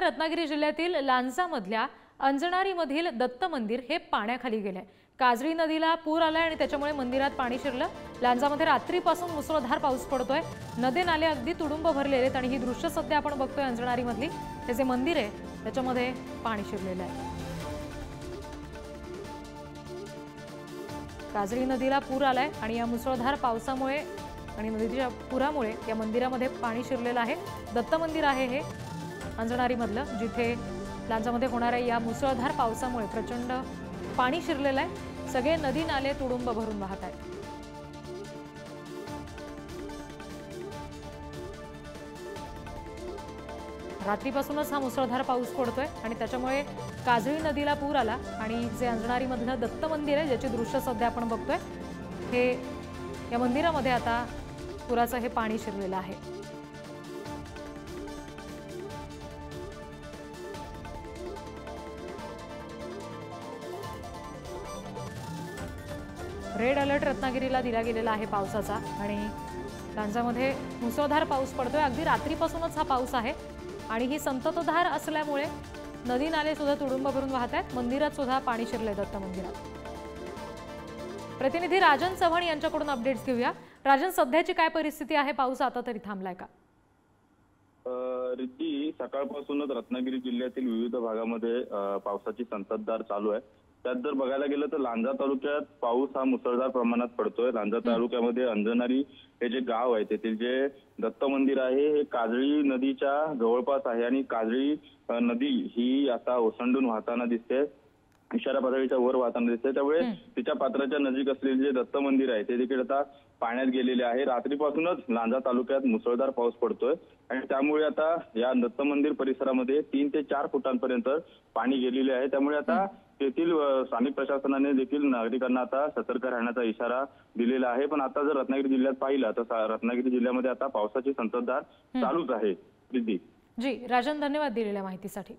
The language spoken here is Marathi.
रत्नागिरी जिल्ह्यातील लांजामधल्या अंजनारीमधील दत्त मंदिर हे पाण्याखाली गेलंय। काजळी नदीला पूर आलाय आणि त्याच्यामुळे मंदिरात पाणी शिरलं। लांजामध्ये रात्रीपासून मुसळधार पाऊस पडतोय। नदी नाले अगदी तुडुंब भरलेले आहेत आणि ही दृश्य सध्या आपण बघतोय अंजनारीमधली। हे जे मंदिर आहे त्याच्यामध्ये पाणी शिरलेलं आहे। काजळी नदीला पूर आलाय आणि या मुसळधार पावसामुळे आणि नदीच्या पुरामुळे या मंदिरामध्ये पाणी शिरलेलं आहे। दत्त मंदिर आहे हे अंजनारीमधलं, जिथे लांजामध्ये होणाऱ्या या मुसळधार पावसामुळे प्रचंड पाणी शिरलेलं आहे। सगळे नदी नाले तुडुंब भरून वाहत आहेत। रात्रीपासूनच हा मुसळधार पाऊस पडतोय आणि त्याच्यामुळे काजळी नदीला पूर आला आणि जे अंजनारीमधलं दत्त मंदिर आहे ज्याची दृश्य सध्या आपण बघतोय, हे या मंदिरामध्ये आता पुराचं हे पाणी शिरलेलं आहे। रेड अलर्ट रत्नागिरीला दिला गेलेला आहे पावसाचा आणि लांजामध्ये मुसळधार पाऊस पडतोय। अगदी रात्रीपासूनच हा पाऊस आहे आणि ही संततधार असल्यामुळे नदी नाले सुद्धा तुडुंब भरून वाहत आहेत। मंदिरात सुद्धा पाणी शिरलंय दत्त मंदिरात। प्रतिनिधी राजन चव्हाण यांच्याकडून अपडेट्स घेऊया। राजन, सध्याची काय परिस्थिती आहे? पाऊस आता तरी थांबलाय का? रिद्धी, सकाळपासूनच रत्नागिरी जिल्ह्यातील विविध भागामध्ये पावसाची संततधार चालू आहे। त्यात जर बघायला गेलं तर लांजा तालुक्यात पाऊस हा मुसळधार प्रमाणात पडतोय। लांजा तालुक्यामध्ये अंजनारी हे जे गाव आहे तेथील जे दत्त मंदिर आहे हे काजळी नदीच्या जवळपास आहे आणि काजळी नदी ही आता ओसंडून वाहताना दिसते, इशारा पातळीच्या वर वाहताना दिसते। त्यामुळे तिच्या पात्राच्या नजीक असलेले जे दत्त मंदिर आहे ते देखील आता पाण्यात गेलेले आहे। रात्रीपासूनच लांजा तालुक्यात मुसळधार पाऊस पडतोय आणि त्यामुळे आता या दत्त मंदिर परिसरामध्ये 3 ते 4 फुटांपर्यंत पाणी गेलेले आहे। त्यामुळे आता तेथील स्थानिक प्रशासनाने देखील नागरिकांना आता सतर्क राहण्याचा इशारा दिलेला आहे। पण आता जर रत्नागिरी जिल्ह्यात पाहिलं तर रत्नागिरी जिल्ह्यामध्ये आता पावसाची संततधार चालूच आहे। रिद्धी जी, राजन, धन्यवाद दिलेल्या माहितीसाठी।